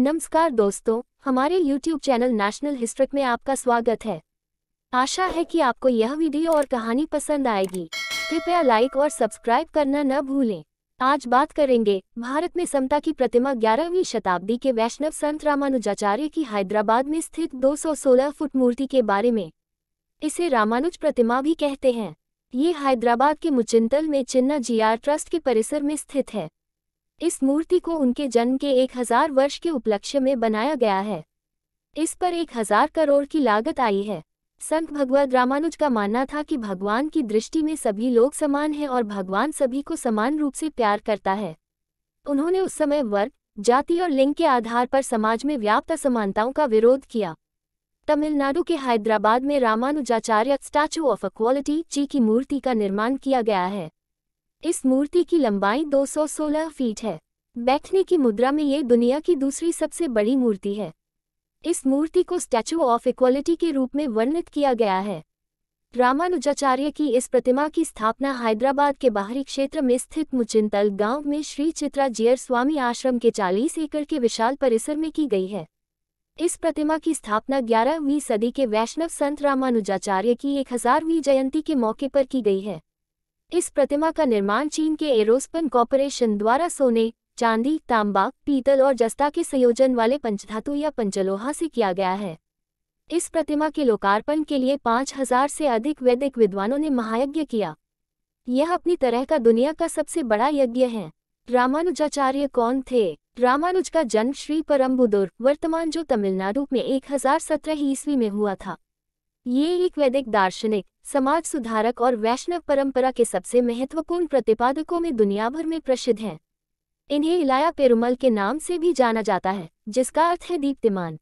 नमस्कार दोस्तों, हमारे YouTube चैनल नेशनल हिस्ट्री में आपका स्वागत है। आशा है कि आपको यह वीडियो और कहानी पसंद आएगी। कृपया लाइक और सब्सक्राइब करना न भूलें। आज बात करेंगे भारत में समता की प्रतिमा 11वीं शताब्दी के वैष्णव संत रामानुजाचार्य की हैदराबाद में स्थित 216 फुट मूर्ति के बारे में। इसे रामानुज प्रतिमा भी कहते हैं। ये हैदराबाद के मुचिंतल में चिन्ना जीआर ट्रस्ट के परिसर में स्थित है। इस मूर्ति को उनके जन्म के 1000 वर्ष के उपलक्ष्य में बनाया गया है। इस पर 1000 करोड़ की लागत आई है। संत भगवद रामानुज का मानना था कि भगवान की दृष्टि में सभी लोग समान हैं और भगवान सभी को समान रूप से प्यार करता है। उन्होंने उस समय वर्ग, जाति और लिंग के आधार पर समाज में व्याप्त असमानताओं का विरोध किया। तमिलनाडु के हैदराबाद में रामानुजाचार्य स्टैचू ऑफ इक्वालिटी जी की मूर्ति का निर्माण किया गया है। इस मूर्ति की लंबाई 216 फीट है। बैठने की मुद्रा में ये दुनिया की दूसरी सबसे बड़ी मूर्ति है। इस मूर्ति को स्टैचू ऑफ इक्वालिटी के रूप में वर्णित किया गया है। रामानुजाचार्य की इस प्रतिमा की स्थापना हैदराबाद के बाहरी क्षेत्र में स्थित मुचिंतल गांव में श्री चित्रा जीयर स्वामी आश्रम के 40 एकड़ के विशाल परिसर में की गई है। इस प्रतिमा की स्थापना 11वीं सदी के वैष्णव संत रामानुजाचार्य की 1000वीं जयंती के मौके पर की गई है। इस प्रतिमा का निर्माण चीन के एरोस्पन कॉर्पोरेशन द्वारा सोने, चांदी, तांबा, पीतल और जस्ता के संयोजन वाले पंचधातु या पंचलोहा से किया गया है। इस प्रतिमा के लोकार्पण के लिए 5000 से अधिक वैदिक विद्वानों ने महायज्ञ किया। यह अपनी तरह का दुनिया का सबसे बड़ा यज्ञ है। रामानुजाचार्य कौन थे? रामानुज का जन्म श्री परम्बुदुर, वर्तमान जो तमिलनाडु में 1017 ईस्वी में हुआ था। ये एक वैदिक दार्शनिक, समाज सुधारक और वैष्णव परंपरा के सबसे महत्वपूर्ण प्रतिपादकों में दुनिया भर में प्रसिद्ध हैं। इन्हें इलाया पेरुमल के नाम से भी जाना जाता है, जिसका अर्थ है दीप्तिमान।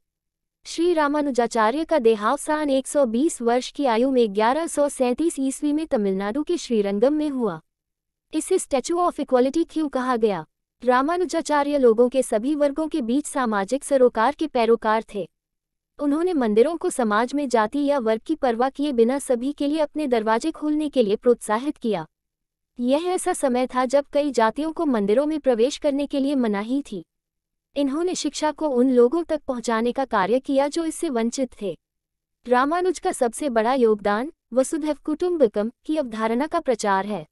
श्री रामानुजाचार्य का देहावसान 120 वर्ष की आयु में 1137 ईस्वी में तमिलनाडु के श्रीरंगम में हुआ। इसे स्टैचू ऑफ इक्वालिटी क्यों कहा गया? रामानुजाचार्य लोगों के सभी वर्गों के बीच सामाजिक सरोकार के पैरोकार थे। उन्होंने मंदिरों को समाज में जाति या वर्ग की परवाह किए बिना सभी के लिए अपने दरवाजे खोलने के लिए प्रोत्साहित किया। यह ऐसा समय था जब कई जातियों को मंदिरों में प्रवेश करने के लिए मनाही थी। इन्होंने शिक्षा को उन लोगों तक पहुंचाने का कार्य किया जो इससे वंचित थे। रामानुज का सबसे बड़ा योगदान वसुधैव कुटुंबकम की अवधारणा का प्रचार है,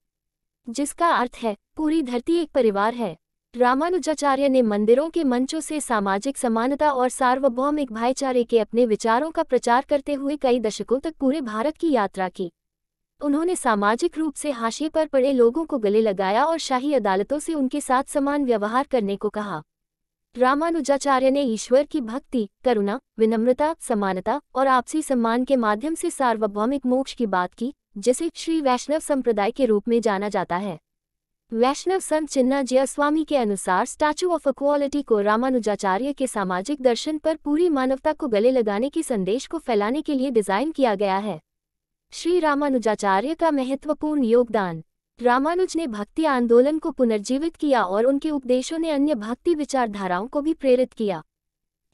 जिसका अर्थ है पूरी धरती एक परिवार है। रामानुजाचार्य ने मंदिरों के मंचों से सामाजिक समानता और सार्वभौमिक भाईचारे के अपने विचारों का प्रचार करते हुए कई दशकों तक पूरे भारत की यात्रा की। उन्होंने सामाजिक रूप से हाशिए पर पड़े लोगों को गले लगाया और शाही अदालतों से उनके साथ समान व्यवहार करने को कहा। रामानुजाचार्य ने ईश्वर की भक्ति, करुणा, विनम्रता, समानता और आपसी सम्मान के माध्यम से सार्वभौमिक मोक्ष की बात की, जिसे श्री वैष्णव संप्रदाय के रूप में जाना जाता है। वैष्णव संत चिन्ना जीयर स्वामी के अनुसार स्टैचू ऑफ इक्वालिटी को रामानुजाचार्य के सामाजिक दर्शन पर पूरी मानवता को गले लगाने के संदेश को फैलाने के लिए डिजाइन किया गया है। श्री रामानुजाचार्य का महत्वपूर्ण योगदान। रामानुज ने भक्ति आंदोलन को पुनर्जीवित किया और उनके उपदेशों ने अन्य भक्ति विचारधाराओं को भी प्रेरित किया।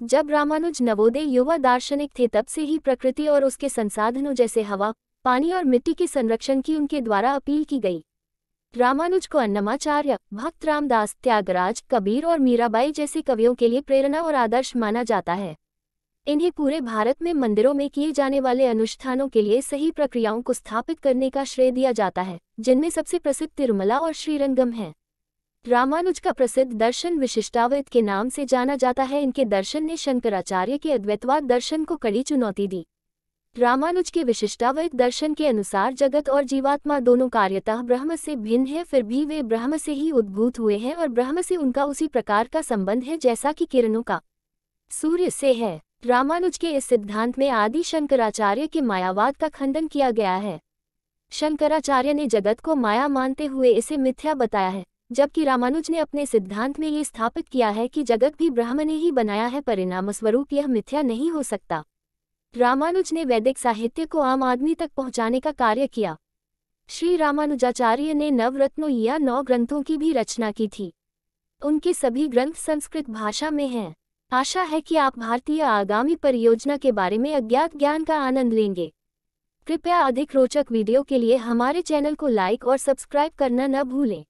जब रामानुज नवोदय युवा दार्शनिक थे तब से ही प्रकृति और उसके संसाधनों जैसे हवा, पानी और मिट्टी के संरक्षण की उनके द्वारा अपील की गई। रामानुज को अन्नमाचार्य, भक्त रामदास, त्यागराज, कबीर और मीराबाई जैसे कवियों के लिए प्रेरणा और आदर्श माना जाता है। इन्हें पूरे भारत में मंदिरों में किए जाने वाले अनुष्ठानों के लिए सही प्रक्रियाओं को स्थापित करने का श्रेय दिया जाता है, जिनमें सबसे प्रसिद्ध तिरुमला और श्रीरंगम हैं। रामानुज का प्रसिद्ध दर्शन विशिष्टाद्वैत के नाम से जाना जाता है। इनके दर्शन ने शंकराचार्य के अद्वैतवाद दर्शन को कड़ी चुनौती दी। रामानुज के विशिष्टाद्वैत दर्शन के अनुसार जगत और जीवात्मा दोनों कार्यतः ब्रह्म से भिन्न है, फिर भी वे ब्रह्म से ही उद्भूत हुए हैं और ब्रह्म से उनका उसी प्रकार का संबंध है जैसा कि किरणों का सूर्य से है। रामानुज के इस सिद्धांत में आदि शंकराचार्य के मायावाद का खंडन किया गया है। शंकराचार्य ने जगत को माया मानते हुए इसे मिथ्या बताया है, जबकि रामानुज ने अपने सिद्धांत में ये स्थापित किया है कि जगत भी ब्रह्म ने ही बनाया है, परिणामस्वरूप यह मिथ्या नहीं हो सकता। रामानुज ने वैदिक साहित्य को आम आदमी तक पहुंचाने का कार्य किया। श्री रामानुजाचार्य ने नवरत्नों या 9 ग्रंथों की भी रचना की थी। उनके सभी ग्रंथ संस्कृत भाषा में हैं। आशा है कि आप भारतीय आगामी परियोजना के बारे में अज्ञात ज्ञान का आनंद लेंगे। कृपया अधिक रोचक वीडियो के लिए हमारे चैनल को लाइक और सब्सक्राइब करना न भूलें।